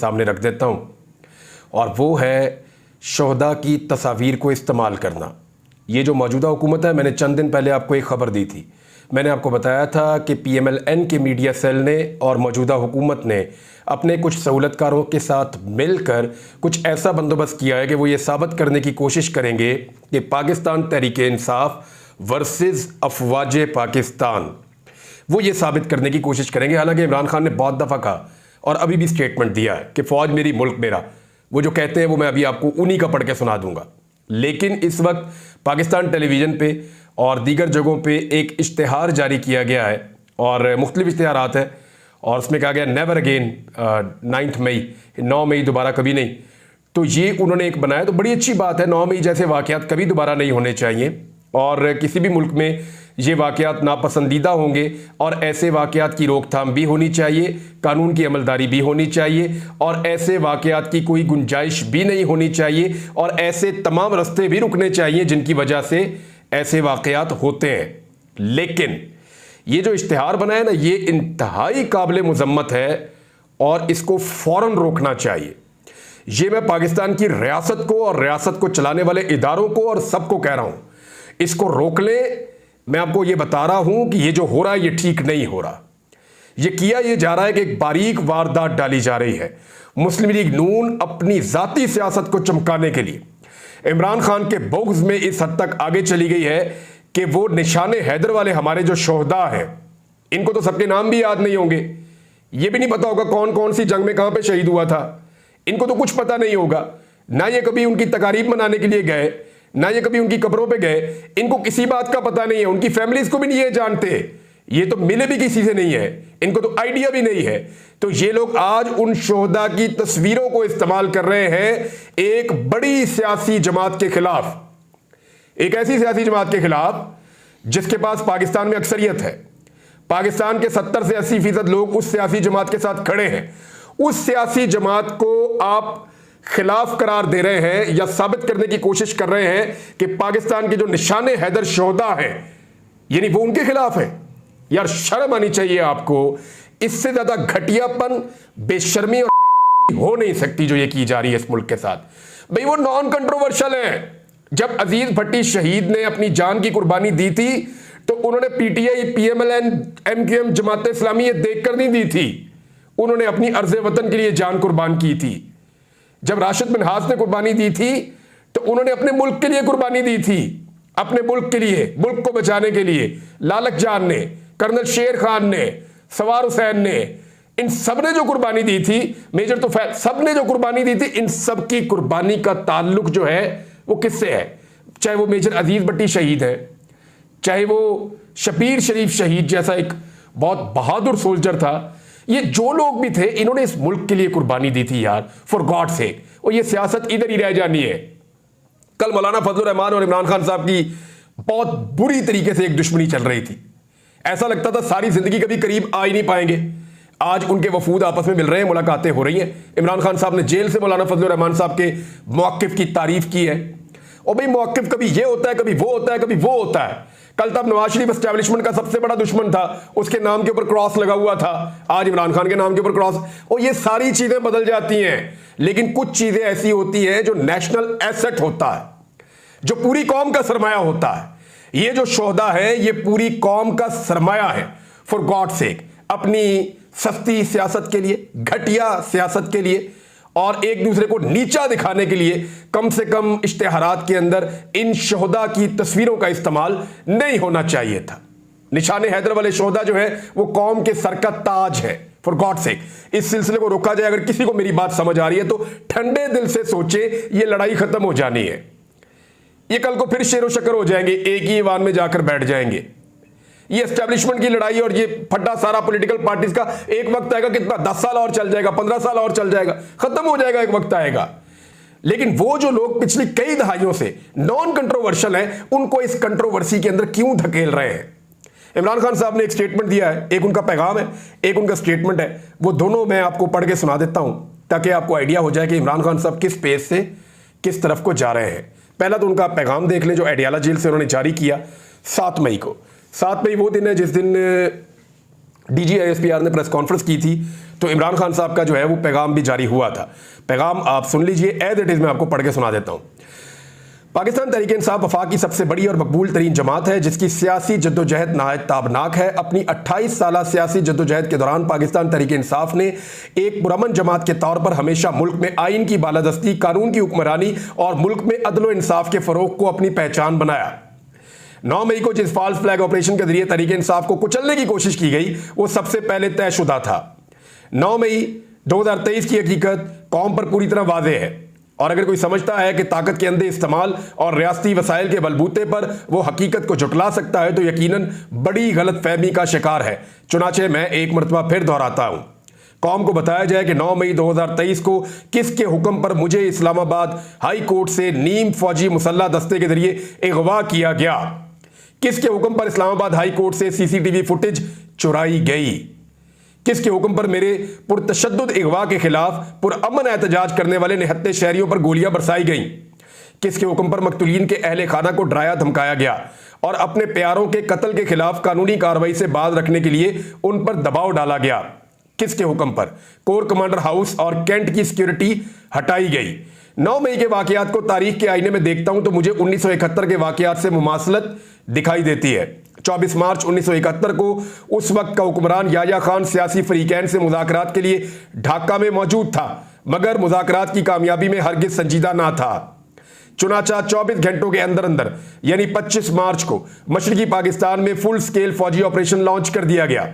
सामने रख देता हूँ, और वो है शोहदा की तस्वीर को इस्तेमाल करना। ये जो मौजूदा हुकूमत है, मैंने चंद दिन पहले आपको एक ख़बर दी थी। मैंने आपको बताया था कि PMLN के मीडिया सेल ने और मौजूदा हुकूमत ने अपने कुछ सहूलतकारों के साथ मिलकर कुछ ऐसा बंदोबस्त किया है कि वो ये साबित करने की कोशिश करेंगे कि पाकिस्तान तहरीक-ए-इंसाफ वर्सेस अफवाज पाकिस्तान, वो ये साबित करने की कोशिश करेंगे। हालांकि इमरान खान ने बहुत दफ़ा कहा और अभी भी स्टेटमेंट दिया है कि फ़ौज मेरी, मुल्क मेरा। वो जो कहते हैं वो मैं अभी आपको उन्हीं का पढ़ के सुना दूंगा। लेकिन इस वक्त पाकिस्तान टेलीविज़न पे और दीगर जगहों पे एक इश्तिहार जारी किया गया है, और मुख्तलिफ इश्तिहारात हैं, और उसमें कहा गया नेवर अगेन 9 मई दोबारा कभी नहीं। तो ये उन्होंने एक बनाया, तो बड़ी अच्छी बात है। 9 मई जैसे वाक़यात कभी दोबारा नहीं होने चाहिए, और किसी भी मुल्क में ये वाक़यात नापसंदीदा होंगे, और ऐसे वाक़यात की रोकथाम भी होनी चाहिए, कानून की अमलदारी भी होनी चाहिए, और ऐसे वाक़यात की कोई गुंजाइश भी नहीं होनी चाहिए, और ऐसे तमाम रास्ते भी रुकने चाहिए जिनकी वजह से ऐसे वाक़यात होते हैं। लेकिन ये जो इश्तिहार बना है ना, ये इंतहाई काबिल मुज़म्मत है, और इसको फ़ौरन रोकना चाहिए। ये मैं पाकिस्तान की रियासत को और रियासत को चलाने वाले इदारों को और सबको कह रहा हूँ, इसको रोक लें। मैं आपको ये बता रहा हूं कि ये जो हो रहा है ये ठीक नहीं हो रहा। ये किया ये जा रहा है कि एक बारीक वारदात डाली जा रही है। मुस्लिम लीग नून अपनी जाती सियासत को चमकाने के लिए इमरान खान के बुग़्ज़ में इस हद तक आगे चली गई है कि वो निशाने हैदर वाले हमारे जो शोहदा हैं, इनको तो सबके नाम भी याद नहीं होंगे। ये भी नहीं पता होगा कौन कौन सी जंग में कहां पे शहीद हुआ था। इनको तो कुछ पता नहीं होगा। ना ये कभी उनकी तकारीब मनाने के लिए गए, ना ये कभी उनकी कब्रों पे गए। इनको किसी बात का पता नहीं है। उनकी फैमिलीज को भी नहीं ये जानते। ये तो मिले भी किसी से नहीं है। इनको तो आइडिया भी नहीं है। तो ये लोग आज उन शोहदा की तस्वीरों को इस्तेमाल कर रहे हैं एक बड़ी सियासी जमात के खिलाफ, एक ऐसी सियासी जमात के खिलाफ जिसके पास पाकिस्तान में अक्सरियत है। पाकिस्तान के 70 से 80% लोग उस सियासी जमात के साथ खड़े हैं। उस सियासी जमात को आप खिलाफ करार दे रहे हैं या साबित करने की कोशिश कर रहे हैं कि पाकिस्तान के जो निशाने हैदर शोहदा हैं, यानी वो उनके खिलाफ है। यार शर्म आनी चाहिए आपको। इससे ज्यादा घटियापन, बेशर्मी और बेगैरती हो नहीं सकती जो ये की जा रही है इस मुल्क के साथ। भाई वो नॉन कंट्रोवर्शियल है। जब अजीज भट्टी शहीद ने अपनी जान की कुर्बानी दी थी तो उन्होंने PTI, PMLN, MQM, Jamaat Islami ये देखकर नहीं दी थी। उन्होंने अपनी अर्ज़ वतन के लिए जान कुर्बान की थी। जब राशिद मिन्हाज ने कुर्बानी दी थी तो उन्होंने अपने मुल्क के लिए कुर्बानी दी थी, अपने मुल्क के लिए, मुल्क को बचाने के लिए। लालक जान ने, कर्नल शेर खान ने, सवार हुसैन ने, इन सब ने जो कुर्बानी दी थी, मेजर तोफैल, सब ने जो कुर्बानी दी थी, इन सब की कुर्बानी का ताल्लुक जो है वो किससे है? चाहे वो मेजर अजीज भट्टी शहीद है, चाहे वो शबीर शरीफ शहीद जैसा एक बहुत बहादुर सोल्जर था। ये जो लोग भी थे, इन्होंने इस मुल्क के लिए कुर्बानी दी थी यार, फॉर गॉड सेक। और ये सियासत इधर ही रह जानी है। कल मौलाना फजलुर रहमान और इमरान खान साहब की बहुत बुरी तरीके से एक दुश्मनी चल रही थी। ऐसा लगता था सारी जिंदगी कभी करीब आ ही नहीं पाएंगे। आज उनके वफूद आपस में मिल रहे हैं, मुलाकातें हो रही हैं। इमरान खान साहब ने जेल से मौलाना फजलुर रहमान साहब के मौक़िफ़ की तारीफ की है। और भाई मौक़िफ़ कभी ये होता है, कभी वो होता है, कभी वो होता है। कल तब नवाज शरीफ एस्टैब्लिशमेंट का सबसे बड़ा दुश्मन था, उसके नाम के ऊपर क्रॉस लगा हुआ था। आज इमरान खान के नाम के ऊपर क्रॉस। और ये सारी चीजें बदल जाती हैं, लेकिन कुछ चीजें ऐसी होती हैं जो नेशनल एसेट होता है, जो पूरी कौम का सरमाया होता है। ये जो शोहदा है ये पूरी कौम का सरमाया है, फॉर गॉड सेक। अपनी सस्ती सियासत के लिए, घटिया सियासत के लिए और एक दूसरे को नीचा दिखाने के लिए कम से कम इश्तिहारात के अंदर इन शोहदा की तस्वीरों का इस्तेमाल नहीं होना चाहिए था। निशाने हैदर वाले शोहदा जो है वो कौम के सर का ताज है, फॉर गॉड सेक। इस सिलसिले को रोका जाए। अगर किसी को मेरी बात समझ आ रही है तो ठंडे दिल से सोचे, ये लड़ाई खत्म हो जानी है। ये कल को फिर शेरो शक्कर हो जाएंगे, एक ही ईवान में जाकर बैठ जाएंगे। ये एस्टैब्लिशमेंट की लड़ाई और ये फट्टा सारा पॉलिटिकल पार्टीज का एक वक्त आएगा, कितना 10 साल और चल जाएगा, 15 साल और चल जाएगा, खत्म हो जाएगा, एक वक्त आएगा। लेकिन वो जो लोग पिछली कई दहाइयों से नॉन कंट्रोवर्शियल हैं, उनको इस कंट्रोवर्सी के अंदर क्यों धकेल रहे हैं? इमरान खान साहब ने एक स्टेटमेंट दिया है, एक उनका पैगाम है, एक उनका स्टेटमेंट है। वो दोनों मैं आपको पढ़ के सुना देता हूं ताकि आपको आइडिया हो जाए कि इमरान खान साहब किस पेज से किस तरफ को जा रहे हैं। पहला तो उनका पैगाम देख लें जो एडियाला जेल से उन्होंने जारी किया 7 मई को। 7 मई वो दिन है जिस दिन DGISPR ने प्रेस कॉन्फ्रेंस की थी तो इमरान खान साहब का जो है वो पैगाम भी जारी हुआ था। पैगाम आप सुन लीजिए, एज इट इज मैं आपको पढ़ के सुना देता हूं। पाकिस्तान तहरीक-ए-इंसाफ वफाक की सबसे बड़ी और मकबूल तरीन जमात है, जिसकी सियासी जद्दोजहद नहायत ताबनाक है। अपनी 28 साल सियासी जद्दोजहद के दौरान पाकिस्तान तहरीक-ए-इंसाफ ने एक पुरअमन जमात के तौर पर हमेशा मुल्क में आइन की बालादस्ती, कानून की हुक्मरानी और मुल्क में अदल व इंसाफ के फरोग को अपनी पहचान बनाया। 9 मई को जिस फॉल्स फ्लैग ऑपरेशन के जरिए तहरीक-ए-इंसाफ को कुचलने की कोशिश की गई वो सबसे पहले तयशुदा था। 9 मई 2023 की हकीकत कौम पर पूरी तरह वाज़ेह है, और अगर कोई समझता है कि ताकत के अंधे इस्तेमाल और रियासती वसाइल के बलबूते पर वो हकीकत को जुटला सकता है तो यकीनन बड़ी गलत फहमी का शिकार है। चुनाचे मैं एक मरतबा फिर दोहराता हूं, कौम को बताया जाए कि 9 मई 2023 को किसके हुक्म पर मुझे इस्लामाबाद हाई कोर्ट से नीम फौजी मुसल्ला दस्ते के जरिए अगवा किया गया, किसके हुक्म पर इस्लामाबाद हाई कोर्ट से सीसीटीवी फुटेज चुराई गई, किसके हुक्म पर मेरे पुरतशद्दुद अगवा के खिलाफ पुरअमन एहतजाज करने वाले निहत्ते शहरियों पर गोलियां बरसाई गईं, किसके हुक्म पर मकतूलीन के अहले खाना को डराया धमकाया गया और अपने प्यारों के कत्ल के खिलाफ कानूनी कार्रवाई से बाज रखने के लिए उन पर दबाव डाला गया, किसके हुक्म पर कोर कमांडर हाउस और कैंट की सिक्योरिटी हटाई गई। 9 मई के वाकयात को तारीख के आईने में देखता हूं तो मुझे 1971 के वाकयात से मुमासलत दिखाई देती है। 24 मार्च 1971 को उस वक्त का हुक्मरान याया खान सियासी फरीकैन से मुज़ाकरात के लिए ढाका में मौजूद था, मगर मुज़ाकरात की कामयाबी में हरगिज संजीदा ना था। चुनाचा 24 घंटों के अंदर अंदर यानी 25 मार्च को मशरकी पाकिस्तान में फुल स्केल फौजी ऑपरेशन लॉन्च कर दिया गया।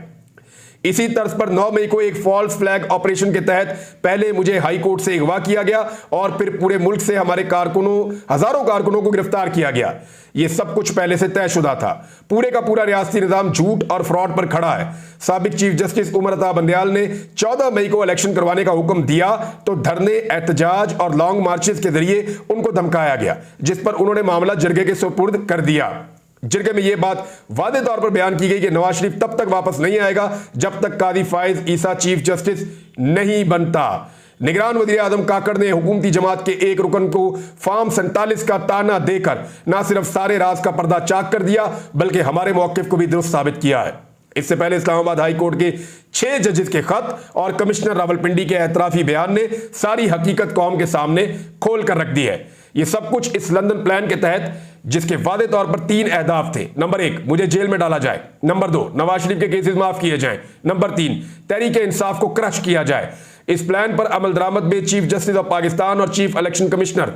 इसी तर्ज पर 9 मई को एक फॉल्स फ्लैग ऑपरेशन के तहत पहले मुझे हाई कोर्ट से अगवा किया गया और फिर पूरे मुल्क से हमारे हजारों कारकुनों को गिरफ्तार किया गया। यह सब कुछ पहले से तयशुदा था। पूरे का पूरा रियासती निजाम झूठ और फ्रॉड पर खड़ा है। साबिक चीफ जस्टिस उमर अता बंदयाल ने 14 मई को इलेक्शन करवाने का हुक्म दिया तो धरने, एहतजाज और लॉन्ग मार्चेस के जरिए उनको धमकाया गया, जिस पर उन्होंने मामला जिरगे के सुपुर्द कर दिया। जिरगे में यह बात वादे तौर पर बयान की गई कि नवाज शरीफ तब तक वापस नहीं आएगा जब तक कादी फाइज ईसा चीफ जस्टिस नहीं बनता। निगरान वजीर आजम काकड़ ने हुकूमती जमात के एक रुकन को फॉर्म 47 का ताना देकर न सिर्फ सारे राज का पर्दा चाक कर दिया बल्कि हमारे मौकिफ को भी दुरुस्त साबित किया है। इससे पहले इस्लामाबाद हाई कोर्ट के 6 जजेस के खत और कमिश्नर रावलपिंडी के एतराफी बयान ने सारी हकीकत कौम के सामने खोल कर रख दी है। यह सब कुछ इस लंदन प्लान के तहत, जिसके वादे तौर पर 3 अहदाफ थे। नंबर 1, मुझे जेल में डाला जाए। नंबर 2, नवाज शरीफ के केसेस माफ किए जाएं। नंबर 3, तहरीक-ए-इंसाफ को क्रश किया जाए। इस प्लान पर अमल दरामद में चीफ जस्टिस ऑफ पाकिस्तान और चीफ इलेक्शन कमिश्नर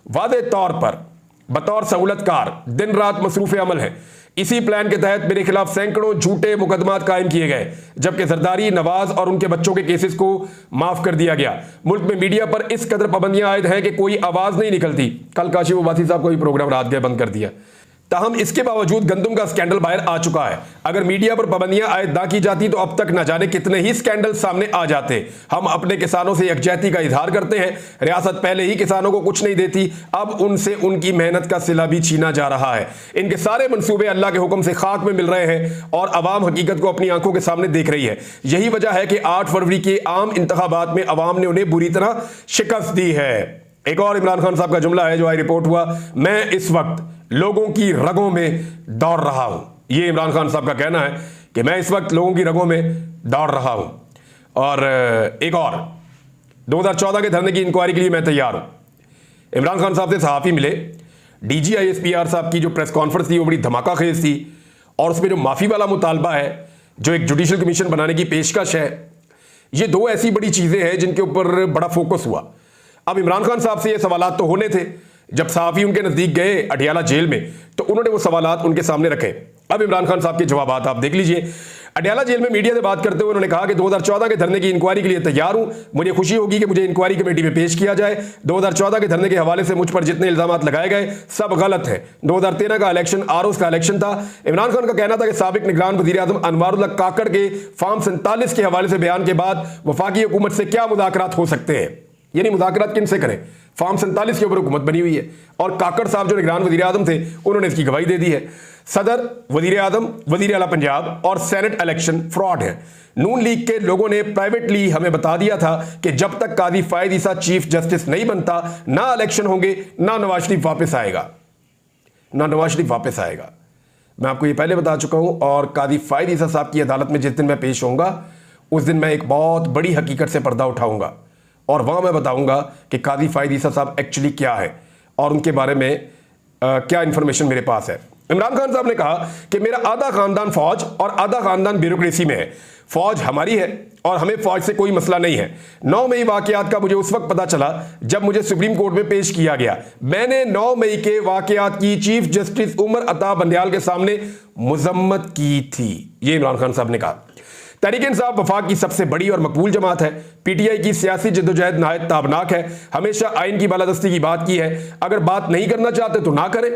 वादे तौर पर बतौर सहूलतकार दिन रात मसरूफ अमल है। इसी प्लान के तहत मेरे खिलाफ सैकड़ों झूठे मुकदमात कायम किए गए, जबकि जरदारी, नवाज और उनके बच्चों के केसेस को माफ कर दिया गया। मुल्क में मीडिया पर इस कदर पाबंदियां आयद हैं कि कोई आवाज नहीं निकलती। कल काशिफ उबासी साहब को भी प्रोग्राम रात गए बंद कर दिया। ताहम इसके बावजूद गंदम का स्कैंडल बाहर आ चुका है। अगर मीडिया पर पाबंदियां आयद ना की जाती तो अब तक न जाने कितने ही स्कैंडल सामने आ जाते। हम अपने किसानों से यकजहती का इजहार करते हैं। रियासत पहले ही किसानों को कुछ नहीं देती, अब उनसे उनकी मेहनत का सिला भी छीना जा रहा है। इनके सारे मंसूबे अल्लाह के हुक्म से खाक में मिल रहे हैं और अवाम हकीकत को अपनी आंखों के सामने देख रही है। यही वजह है कि 8 फरवरी के आम इंतखाबात में अवाम ने उन्हें बुरी तरह शिकस्त दी है। एक और इमरान खान साहब का जुमला है जो आज रिपोर्ट हुआ, मैं इस वक्त लोगों की रगों में दौड़ रहा हूं। यह इमरान खान साहब का कहना है कि मैं इस वक्त लोगों की रगों में दौड़ रहा हूं। और एक और 2014 के धरने की इंक्वायरी के लिए मैं तैयार हूं। इमरान खान साहब से सहाफी मिले। DGISPR साहब की जो प्रेस कॉन्फ्रेंस थी वो बड़ी धमाका खेज थी और उसमें जो माफी वाला मुतालबा है, जो एक जुडिशल कमीशन बनाने की पेशकश है, ये 2 ऐसी बड़ी चीजें हैं जिनके ऊपर बड़ा फोकस हुआ। अब इमरान खान साहब से ये सवालात तो होने थे। जब सहाफी उनके नजदीक गए अडियाला जेल में तो उन्होंने वो सवालात उनके सामने रखे। अब इमरान खान साहब के जवाब आप देख लीजिए। अडियाला जेल में मीडिया से बात करते हुए उन्होंने कहा कि 2014 के धरने की इंक्वायरी के लिए तैयार हूं। मुझे खुशी होगी कि मुझे इंक्वायरी कमेटी में पेश किया जाए। 2014 के धरने के हवाले से मुझ पर जितने इल्जामात लगाए गए सब गलत है। 2013 का इलेक्शन आरओस का इलेक्शन था। इमरान खान का कहना था कि साबिक निगरान वजीर आजम अनवारुल्लाह काकड़ के फॉर्म 47 के हवाले से बयान के बाद वफाकी हुकूमत से क्या मुज़ाकरात हो सकते हैं, यानी मुज़ाकरात किन से करें। फॉर्म 47 के ऊपर हुकूमत बनी हुई है और काकड़ साहब जो निगरान वजीर आजम थे उन्होंने इसकी गवाही दे दी है। सदर, वजीर आजम, वजीर आला पंजाब और सेनेट इलेक्शन फ्रॉड है। नून लीग के लोगों ने प्राइवेटली हमें बता दिया था कि जब तक कादी फायद ईसा चीफ जस्टिस नहीं बनता ना इलेक्शन होंगे, ना नवाज शरीफ वापस आएगा, ना नवाज शरीफ वापस आएगा। मैं आपको ये पहले बता चुका हूँ। और काजी फायद ईसा साहब की अदालत में जिस दिन मैं पेश होऊंगा उस दिन मैं एक बहुत बड़ी हकीकत से पर्दा उठाऊंगा और वहाँ मैं बताऊंगा कि काजी फायद ईसा साहब एक्चुअली क्या है और उनके बारे में क्या इंफॉर्मेशन मेरे पास है। इमरान खान साहब ने कहा कि मेरा आधा खानदान फौज और आधा खानदान ब्यूरोक्रेसी में है। फौज हमारी है और हमें फौज से कोई मसला नहीं है। 9 मई वाकयात का मुझे उस वक्त पता चला जब मुझे सुप्रीम कोर्ट में पेश किया गया। मैंने 9 मई के वाकयात की चीफ जस्टिस उमर अता बंदयाल के सामने मुजम्मत की थी। ये इमरान खान साहब ने कहा। तहरीक इंसाफ वफाक की सबसे बड़ी और मकबूल जमात है। पीटीआई की सियासी जद्दोजहद नहायत ताबनाक है। हमेशा आइन की बालादस्ती की बात की है। अगर बात नहीं करना चाहते तो ना करें।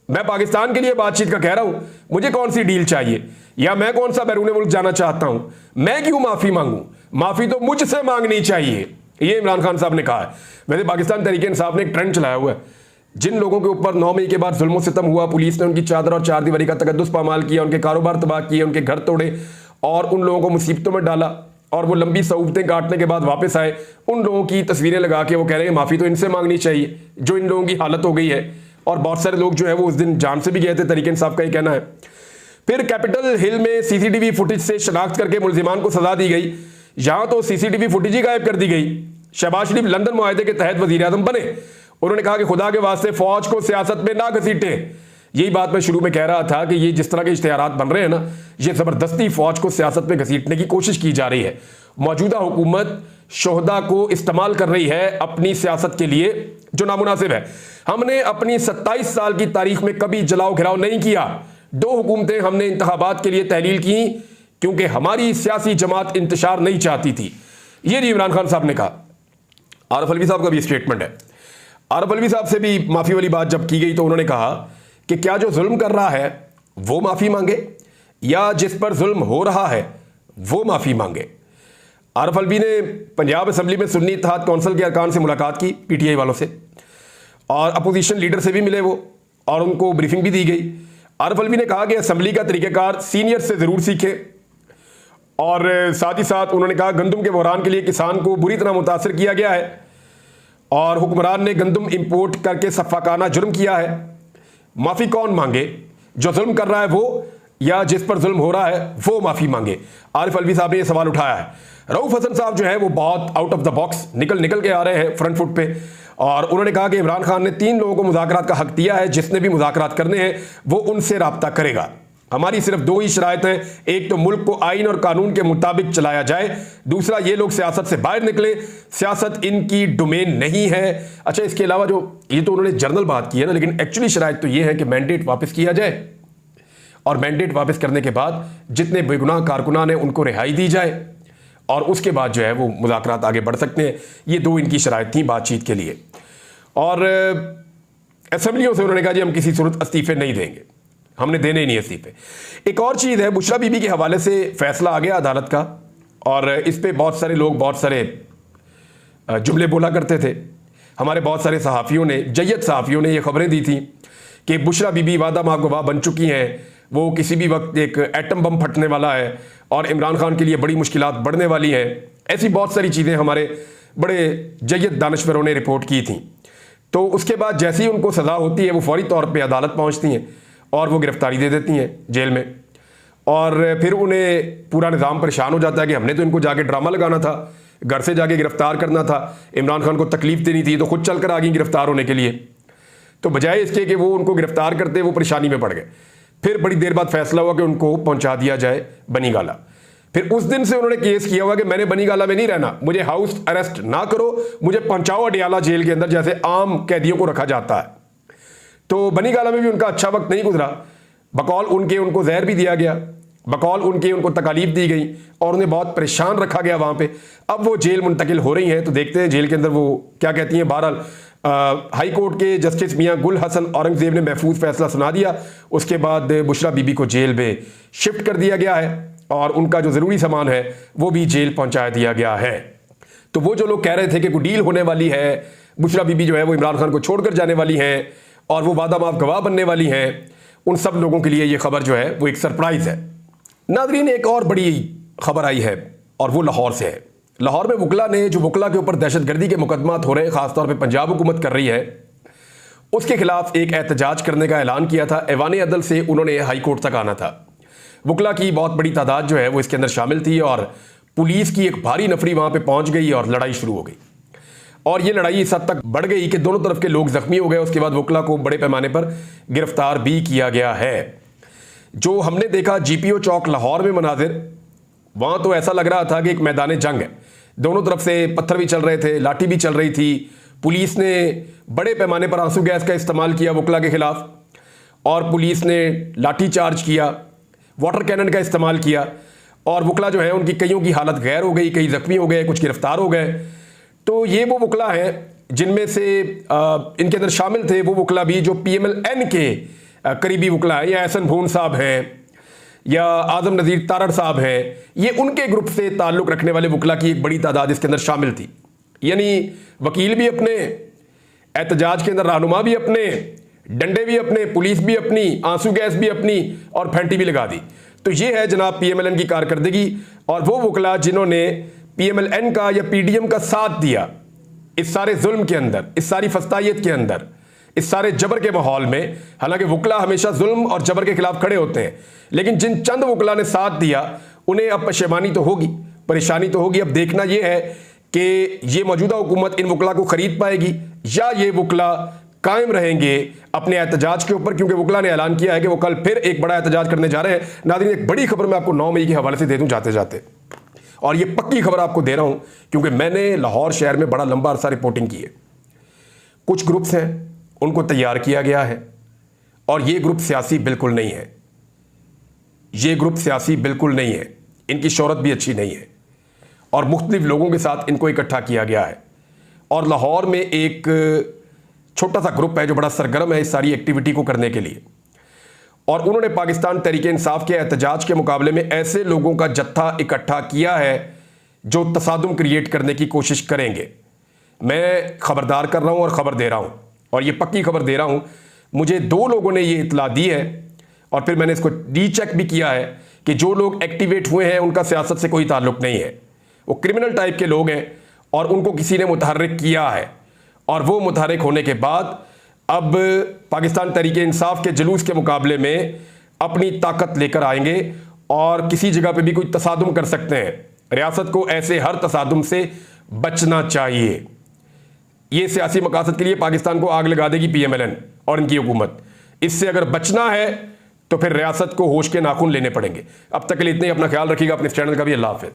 मैं पाकिस्तान के लिए बातचीत का कह रहा हूं। मुझे कौन सी डील चाहिए या मैं कौन सा बैरून मुल्क जाना चाहता हूं? मैं क्यों माफी मांगूं? माफी तो मुझसे मांगनी चाहिए। ये इमरान खान साहब ने कहा है। वैसे पाकिस्तान तहरीक इंसाफ ने एक ट्रेंड चलाया हुआ है। जिन लोगों के ऊपर 9 मई के बाद जुल्म सितम हुआ, पुलिस ने उनकी चादर और चारदीवारी का तकद्दुस पामाल किया, उनके कारोबार तबाह किए, उनके घर तोड़े और उन लोगों को मुसीबतों में डाला और वो लंबी सऊबतें काटने के बाद वापस आए, उन लोगों की तस्वीरें लगा के वो कह रहे हैं माफी तो इनसे मांगनी चाहिए जो इन लोगों की हालत हो गई है। और बहुत सारे लोग जो है वो उस दिन जान से भी गए थे, तहरीक इंसाफ का ये कहना है। फिर कैपिटल हिल में सीसीटीवी फुटेज से शनाख्त करके मुलजिमान को सजा दी गई। यहां तो सीसीटीवी फुटेज ही गायब कर दी गई। शहबाज शरीफ लंदन मुआहदे के तहत वजीर आजम बने। उन्होंने कहा कि खुदा के वास्ते फौज को सियासत में ना घसीटे। यही बात मैं शुरू में कह रहा था कि ये जिस तरह के इश्तिहारात बन रहे हैं ना, ये जबरदस्ती फौज को सियासत में घसीटने की कोशिश की जा रही है। मौजूदा हुकूमत शोहदा को इस्तेमाल कर रही है अपनी सियासत के लिए, जो नामुनासिब है। हमने अपनी 27 साल की तारीख में कभी जलाओ घिराव नहीं किया। 2 हुकूमतें हमने इंतखाबात के लिए तहलील की क्योंकि हमारी सियासी जमात इंतशार नहीं चाहती थी। ये जी इमरान खान साहब ने कहा। आरिफ अलवी साहब का भी स्टेटमेंट है। आरिफ अलवी साहब से भी माफी वाली बात जब की गई तो उन्होंने कहा कि क्या जो जुल्म कर रहा है वो माफी मांगे या जिस पर जुल्म हो रहा है वो माफी मांगे। आरिफ अलवी ने पंजाब असम्बली में सुन्नी इत्तेहाद कौंसिल के अरकान से मुलाकात की, पीटीआई वालों से, और अपोजिशन लीडर से भी मिले वो और उनको ब्रीफिंग भी दी गई। आरिफ अलवी ने कहा कि असम्बली का तरीक़ाकार सीनियर से ज़रूर सीखे और साथ ही साथ उन्होंने कहा गंदम के बहरान के लिए किसान को बुरी तरह मुतासर किया गया है और हुक्मरान ने गंदम इंपोर्ट करके सफ़ाकाना जुर्म किया है। माफ़ी कौन मांगे, जो जुल्म कर रहा है वो या जिस पर जुल्म हो रहा है वो माफ़ी मांगे। आरिफ अलवी साहब ने यह सवाल उठाया है। रऊफ हसन साहब जो है वो बहुत आउट ऑफ द बॉक्स निकल के आ रहे हैं फ्रंट फुट पे और उन्होंने कहा कि इमरान खान ने 3 लोगों को मुज़ाकरात का हक दिया है। जिसने भी मुज़ाकरात करने हैं वो उनसे राब्ता करेगा। हमारी सिर्फ 2 ही शराइत हैं, एक तो मुल्क को आइन और कानून के मुताबिक चलाया जाए, दूसरा ये लोग सियासत से बाहर निकले, सियासत इनकी डोमेन नहीं है। अच्छा, इसके अलावा जो ये तो उन्होंने जनरल बात की है ना, लेकिन एक्चुअली शराइत तो ये है कि मैंडेट वापस किया जाए और मैंडेट वापस करने के बाद जितने बेगुनाह कारकुनान हैं उनको रिहाई दी जाए और उसके बाद जो है वो मुज़ाकरात आगे बढ़ सकते हैं। ये 2 इनकी शराइत थी बातचीत के लिए। और असेंबलियों से उन्होंने कहा जी हम किसी सूरत इस्तीफे नहीं देंगे, हमने देने ही नहीं इस्तीफे। एक और चीज़ है, बुशरा बीबी के हवाले से फैसला आ गया अदालत का और इस पर बहुत सारे लोग बहुत सारे जुमले बोला करते थे। हमारे बहुत सारे सहाफ़ियों ने, जय्यद सहाफ़ियों ने ये खबरें दी थी कि बुशरा बीबी वादा माह गवाह बन चुकी हैं, वो किसी भी वक्त एक एटम बम फटने वाला है और इमरान खान के लिए बड़ी मुश्किलात बढ़ने वाली हैं। ऐसी बहुत सारी चीज़ें हमारे बड़े जय्यद दानश्वरों ने रिपोर्ट की थी। तो उसके बाद जैसे ही उनको सज़ा होती है वो फौरी तौर पे अदालत पहुंचती हैं और वो गिरफ्तारी दे देती हैं जेल में और फिर उन्हें पूरा निज़ाम परेशान हो जाता है कि हमने तो इनको जाके ड्रामा लगाना था, घर से जाके गिरफ्तार करना था, इमरान खान को तकलीफ देनी थी तो खुद चल कर आ गई गिरफ्तार होने के लिए। तो बजाय इसके कि वो उनको गिरफ्तार करते वो परेशानी में पड़ गए। फिर बड़ी देर बाद फैसला हुआ कि उनको पहुंचा दिया जाए बनी गाला। फिर उस दिन से उन्होंने केस किया हुआ कि मैंने बनी गाला में नहीं रहना, मुझे हाउस अरेस्ट ना करो, मुझे पहुंचाओ अडियाला जेल के अंदर जैसे आम कैदियों को रखा जाता है। तो बनी गाला में भी उनका अच्छा वक्त नहीं गुजरा। बकौल उनके उनको जहर भी दिया गया, बकौल उनके उनको तकालीफ दी गई और उन्हें बहुत परेशान रखा गया वहाँ पे। अब वो जेल मुंतकिल हो रही हैं तो देखते हैं जेल के अंदर वो क्या कहती हैं। बहरहाल हाई कोर्ट के जस्टिस मियाँ गुल हसन औरंगजेब ने महफूज फैसला सुना दिया। उसके बाद बुशरा बीबी को जेल में शिफ्ट कर दिया गया है और उनका जो ज़रूरी सामान है वो भी जेल पहुँचा दिया गया है। तो वो जो लोग कह रहे थे कि कोई डील होने वाली है, बुशरा बीबी जो है वो इमरान खान को छोड़कर जाने वाली हैं और वो वादा माफ गवाह बनने वाली हैं, उन सब लोगों के लिए ये खबर जो है वो एक सरप्राइज़ है। नाज़रीन, एक और बड़ी खबर आई है और वो लाहौर से है। लाहौर में वकला ने, जो वकला के ऊपर दहशतगर्दी के मुकदमात हो रहे हैं, ख़ासतौर पे पंजाब हुकूमत कर रही है, उसके खिलाफ एक एहतजाज करने का ऐलान किया था। ऐवान अदल से उन्होंने हाई कोर्ट तक आना था। वकला की बहुत बड़ी तादाद जो है वो इसके अंदर शामिल थी और पुलिस की एक भारी नफरी वहां पे पहुंच गई और लड़ाई शुरू हो गई। और ये लड़ाई इस हद तक बढ़ गई कि दोनों तरफ के लोग जख्मी हो गए। उसके बाद वकला को बड़े पैमाने पर गिरफ्तार भी किया गया है। जो हमने देखा जीपीओ चौक लाहौर में मनाजिर, वहां तो ऐसा लग रहा था कि एक मैदान जंग है। दोनों तरफ से पत्थर भी चल रहे थे, लाठी भी चल रही थी। पुलिस ने बड़े पैमाने पर आंसू गैस का इस्तेमाल किया वकला के खिलाफ, और पुलिस ने लाठी चार्ज किया, वाटर कैनन का इस्तेमाल किया, और वकला जो है उनकी कईयों की हालत गैर हो गई, कई जख्मी हो गए, कुछ गिरफ्तार हो गए। तो ये वो वकला हैं जिनमें से इनके अंदर शामिल थे वो वकला भी जो PMLN के करीबी वकला हैं, या एहसन भून साहब हैं या आजम नज़ीर तारड़ साहब हैं। ये उनके ग्रुप से ताल्लुक़ रखने वाले वकला की एक बड़ी तादाद इसके अंदर शामिल थी। यानी वकील भी अपने, एहतजाज के अंदर रहनुमा भी अपने, डंडे भी अपने, पुलिस भी अपनी, आंसू गैस भी अपनी, और फैंटी भी लगा दी। तो ये है जनाब PMLN की कारकर्दगी। और वो वकला जिन्होंने PMLN का या PDM का साथ दिया इस सारे जुल्म के अंदर, इस सारी फस्तायत के अंदर, इस सारे जबर के माहौल में। हालांकि वकला हमेशा जुल्म और जबर के खिलाफ खड़े होते हैं, लेकिन जिन चंद वकला ने साथ दिया उन्हें अब पशेमानी तो होगी, परेशानी तो होगी। अब देखना यह है कि ये मौजूदा हुकूमत इन वकला को खरीद पाएगी या ये वकला कायम रहेंगे अपने एहतजाज के ऊपर, क्योंकि वकला ने ऐलान किया है कि वो कल फिर एक बड़ा एहतजाज करने जा रहे हैं। नाज़रीन, एक बड़ी खबर मैं आपको 9 मई के हवाले से दे दूं जाते जाते, और ये पक्की खबर आपको दे रहा हूं क्योंकि मैंने लाहौर शहर में बड़ा लंबा अरसा रिपोर्टिंग की है। कुछ ग्रुप्स हैं, उनको तैयार किया गया है, और ये ग्रुप सियासी बिल्कुल नहीं है। ये ग्रुप सियासी बिल्कुल नहीं है, इनकी शोहरत भी अच्छी नहीं है, और मुख्तलिफ लोगों के साथ इनको इकट्ठा किया गया है। और लाहौर में एक छोटा सा ग्रुप है जो बड़ा सरगर्म है इस सारी एक्टिविटी को करने के लिए, और उन्होंने पाकिस्तान तहरीक इंसाफ के एहतजाज के मुकाबले में ऐसे लोगों का जत्था इकट्ठा किया है जो तसादुम क्रिएट करने की कोशिश करेंगे। मैं खबरदार कर रहा हूं और खबर दे रहा हूं, और ये पक्की खबर दे रहा हूं। मुझे 2 लोगों ने ये इतला दी है, और फिर मैंने इसको रीचेक भी किया है कि जो लोग एक्टिवेट हुए हैं उनका सियासत से कोई ताल्लुक नहीं है। वो क्रिमिनल टाइप के लोग हैं, और उनको किसी ने मुतहर्रिक किया है, और वो मुतहर्रिक होने के बाद अब पाकिस्तान तहरीक इंसाफ के जुलूस के मुकाबले में अपनी ताकत लेकर आएंगे, और किसी जगह पे भी कोई तसादुम कर सकते हैं। रियासत को ऐसे हर तसादुम से बचना चाहिए। ये सियासी मकासद के लिए पाकिस्तान को आग लगा देगी PMLN और इनकी हुकूमत। इससे अगर बचना है तो फिर रियासत को होश के नाखून लेने पड़ेंगे। अब तक के लिए इतने ही। अपना ख्याल रखिएगा, अपने चैनल का भी। अल्लाह हाफ़िज़।